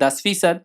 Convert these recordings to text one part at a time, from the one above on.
10%,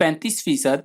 35%,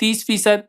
30%,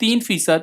3%,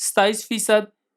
27%,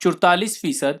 44%,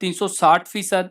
360%,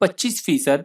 25%,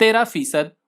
13%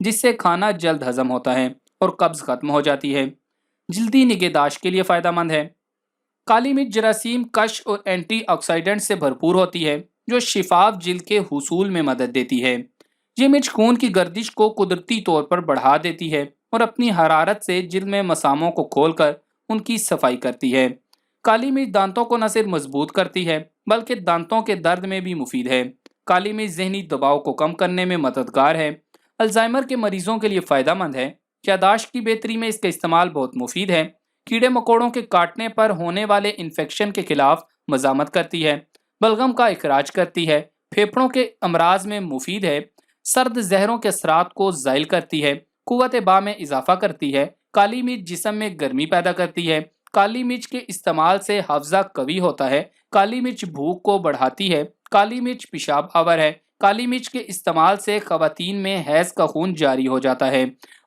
جس سے کھانا جلد ہضم ہوتا ہے اور قبض ختم ہو جاتی ہے۔ جلدی نگہداشت کے لیے فائدہ مند ہے۔ کالی مرچ جراثیم کش اور اینٹی آکسیڈنٹ سے بھرپور ہوتی ہے جو شفاف جلد کے حصول میں مدد دیتی ہے۔ یہ مرچ خون کی گردش کو قدرتی طور پر بڑھا دیتی ہے اور اپنی حرارت سے جلد میں مساموں کو کھول کر ان کی صفائی کرتی ہے۔ کالی مرچ دانتوں کو نہ صرف مضبوط کرتی ہے بلکہ دانتوں کے درد میں بھی مفید ہے۔ کالی مرچ ذہنی دباؤ کو کم کرنے میں مددگار ہے۔ الزائمر کے مریضوں کے لیے فائدہ مند ہے۔ یادداشت کی بہتری میں اس کا استعمال بہت مفید ہے۔ کیڑے مکوڑوں کے کاٹنے پر ہونے والے انفیکشن کے خلاف مزاحمت کرتی ہے۔ بلغم کا اخراج کرتی ہے۔ پھیپھڑوں کے امراض میں مفید ہے۔ سرد زہروں کے اثرات کو زائل کرتی ہے۔ قوت باہ میں اضافہ کرتی ہے۔ کالی مرچ جسم میں گرمی پیدا کرتی ہے۔ کالی مرچ کے استعمال سے حافظہ قوی ہوتا ہے۔ کالی مرچ بھوک کو بڑھاتی ہے۔ کالی مرچ پیشاب آور ہے۔ کالی مرچ کے استعمال سے خواتین میں حیض کا خون جاری ہو جاتا ہے۔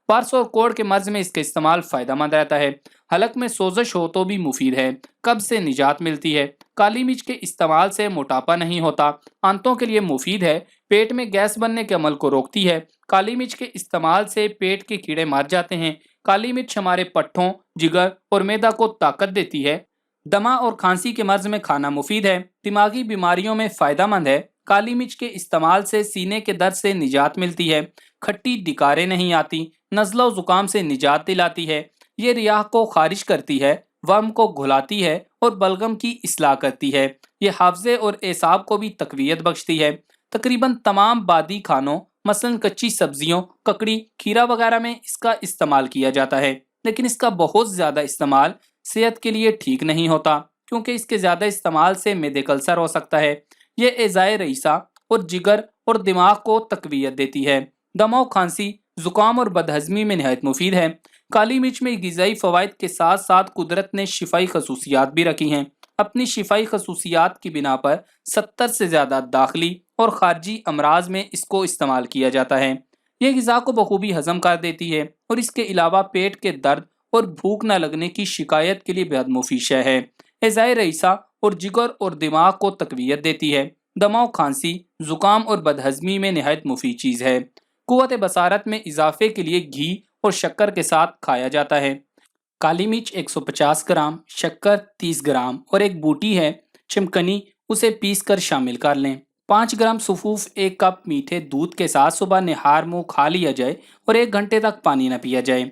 پارس اور کوڑ کے مرض میں اس کا استعمال فائدہ مند رہتا ہے۔ حلق میں سوزش ہو تو بھی مفید ہے۔ قبض سے نجات ملتی ہے۔ کالی مرچ کے استعمال سے موٹاپا نہیں ہوتا۔ آنتوں کے لیے مفید ہے۔ پیٹ میں گیس بننے کے عمل کو روکتی ہے۔ کالی مرچ کے استعمال سے پیٹ کے کیڑے مر جاتے ہیں۔ کالی مرچ ہمارے پٹھوں، جگر اور معدہ کو طاقت دیتی ہے۔ دمہ اور کھانسی کے مرض میں کھانا مفید ہے۔ دماغی بیماریوں میں فائدہ مند ہے۔ کالی مرچ کے استعمال سے سینے کے درد سے نجات ملتی ہے۔ کھٹی ڈکاریں نہیں آتی۔ نزلہ و زکام سے نجات دلاتی ہے۔ یہ ریاح کو خارج کرتی ہے، ورم کو گھلاتی ہے اور بلغم کی اصلاح کرتی ہے۔ یہ حافظے اور اعصاب کو بھی تقویت بخشتی ہے۔ تقریباً تمام بادی کھانوں مثلاً کچی سبزیوں، ککڑی، کھیرا وغیرہ میں اس کا استعمال کیا جاتا ہے، لیکن اس کا بہت زیادہ استعمال صحت کے لیے ٹھیک نہیں ہوتا کیونکہ اس کے زیادہ استعمال سے معدے کا السر ہو سکتا ہے۔ یہ اعضائے رئیسہ اور جگر اور دماغ کو تقویت دیتی ہے۔ دمہ و کھانسی، زکام اور بدہضمی میں نہایت مفید ہے۔ کالی مرچ میں غذائی فوائد کے ساتھ ساتھ قدرت نے شفائی خصوصیات بھی رکھی ہیں۔ اپنی شفائی خصوصیات کی بنا پر 70 سے زیادہ داخلی اور خارجی امراض میں اس کو استعمال کیا جاتا ہے۔ یہ غذا کو بخوبی ہضم کر دیتی ہے اور اس کے علاوہ پیٹ کے درد اور بھوک نہ لگنے کی شکایت کے لیے بہت مفید شے ہے۔ اعضائے رئیسہ اور جگر اور دماغ کو تقویت دیتی ہے۔ دمہ و کھانسی، زکام اور بدہضمی میں نہایت مفید چیز ہے۔ قوت بصارت میں اضافے کے لیے گھی اور شکر کے ساتھ کھایا جاتا ہے۔ کالی مرچ 150 گرام، شکر 30 گرام اور ایک بوٹی ہے چمکنی، اسے پیس کر شامل کر لیں۔ 5 گرام سفوف 1 کپ میٹھے دودھ کے ساتھ صبح نہار منہ کھا لیا جائے اور 1 گھنٹے تک پانی نہ پیا جائے۔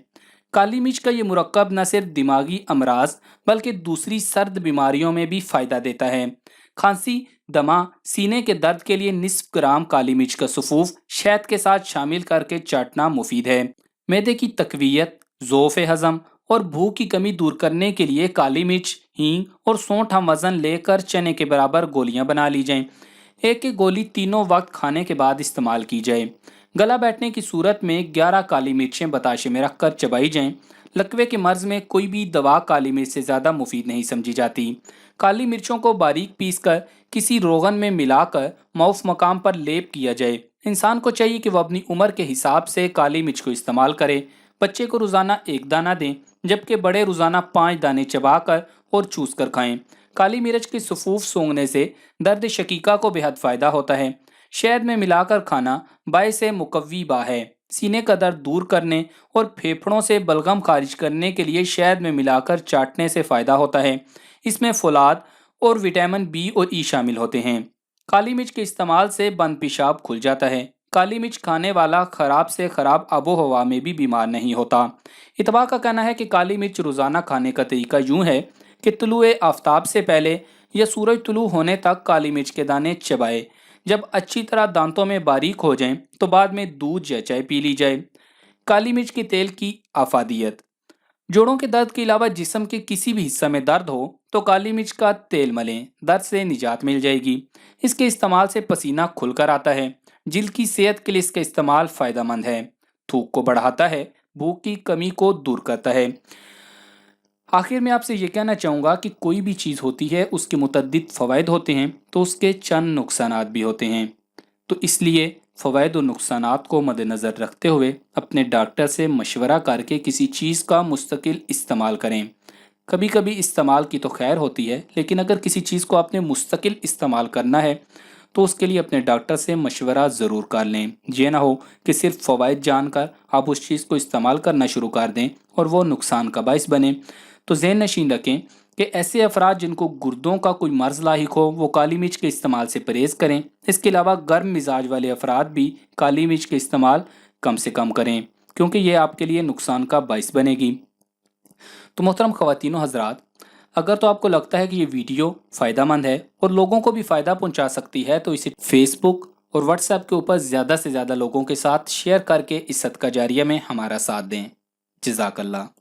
کالی مرچ کا یہ مرکب نہ صرف دماغی امراض بلکہ دوسری سرد بیماریوں میں بھی فائدہ دیتا ہے۔ کھانسی، دمہ، سینے کے درد کے لیے نصف گرام کالی مرچ کا سفوف شہد کے ساتھ شامل کر کے چاٹنا مفید ہے۔ معدے کی تقویت، ضعف ہضم اور بھوک کی کمی دور کرنے کے لیے کالی مرچ، ہینگ اور سونٹھ ہم وزن لے کر چنے کے برابر گولیاں بنا لی جائیں۔ ایک ایک گولی تینوں وقت کھانے کے بعد استعمال کی جائے۔ گلا بیٹھنے کی صورت میں 11 کالی مرچیں بتاشے میں رکھ کر چبائی جائیں۔ لکوے کے مرض میں کوئی بھی دوا کالی مرچ سے زیادہ مفید نہیں سمجھی جاتی۔ کالی مرچوں کو باریک پیس کر کسی روغن میں ملا کر معاف مقام پر لیپ کیا جائے۔ انسان کو چاہیے کہ وہ اپنی عمر کے حساب سے کالی مرچ کو استعمال کرے۔ بچے کو روزانہ 1 دانہ دیں جبکہ بڑے روزانہ 5 دانے چبا کر اور چوس کر کھائیں۔ کالی مرچ کے سفوف سونگھنے سے درد شقیقہ کو بہت فائدہ ہوتا ہے۔ شہد میں ملا کر کھانا باعث مقوی باہ ہے۔ سینے کا درد دور کرنے اور پھیپھڑوں سے بلغم خارج کرنے کے لیے شہد میں ملا کر چاٹنے سے فائدہ ہوتا ہے۔ اس میں فولاد اور وٹامن بی اور ای شامل ہوتے ہیں۔ کالی مرچ کے استعمال سے بند پیشاب کھل جاتا ہے۔ کالی مرچ کھانے والا خراب سے خراب آب و ہوا میں بھی بیمار نہیں ہوتا۔ اتباع کا کہنا ہے کہ کالی مرچ روزانہ کھانے کا طریقہ یوں ہے کہ طلوع آفتاب سے پہلے یا سورج طلوع ہونے تک کالی مرچ کے دانے چبائے۔ جب اچھی طرح دانتوں میں باریک ہو جائیں تو بعد میں دودھ یا چائے پی لی جائے۔ کالی مرچ کے تیل کی افادیت: جوڑوں کے درد کے علاوہ جسم کے کسی بھی حصہ میں درد ہو تو کالی مرچ کا تیل ملیں، درد سے نجات مل جائے گی۔ اس کے استعمال سے پسینہ کھل کر آتا ہے۔ جلد کی صحت کے لیے اس کا استعمال فائدہ مند ہے۔ تھوک کو بڑھاتا ہے، بھوک کی کمی کو دور کرتا ہے۔ آخر میں آپ سے یہ کہنا چاہوں گا کہ کوئی بھی چیز ہوتی ہے اس کے متعدد فوائد ہوتے ہیں تو اس کے چند نقصانات بھی ہوتے ہیں، تو اس لیے فوائد و نقصانات کو مد نظر رکھتے ہوئے اپنے ڈاکٹر سے مشورہ کر کے کسی چیز کا مستقل استعمال کریں۔ کبھی کبھی استعمال کی تو خیر ہوتی ہے، لیکن اگر کسی چیز کو آپ نے مستقل استعمال کرنا ہے تو اس کے لیے اپنے ڈاکٹر سے مشورہ ضرور کر لیں۔ یہ نہ ہو کہ صرف فوائد جان کر آپ اس چیز کو استعمال کرنا شروع کر دیں اور وہ نقصان کا باعث بنے۔ تو ذہن نشین رکھیں کہ ایسے افراد جن کو گردوں کا کوئی مرض لاحق ہو وہ کالی مرچ کے استعمال سے پرہیز کریں۔ اس کے علاوہ گرم مزاج والے افراد بھی کالی مرچ کے استعمال کم سے کم کریں، کیونکہ یہ آپ کے لیے نقصان کا باعث بنے گی۔ تو محترم خواتین و حضرات، اگر تو آپ کو لگتا ہے کہ یہ ویڈیو فائدہ مند ہے اور لوگوں کو بھی فائدہ پہنچا سکتی ہے تو اسے فیس بک اور واٹس ایپ کے اوپر زیادہ سے زیادہ لوگوں کے ساتھ شیئر کر کے اس صدقہ جاریہ میں ہمارا ساتھ دیں۔ جزاک اللہ۔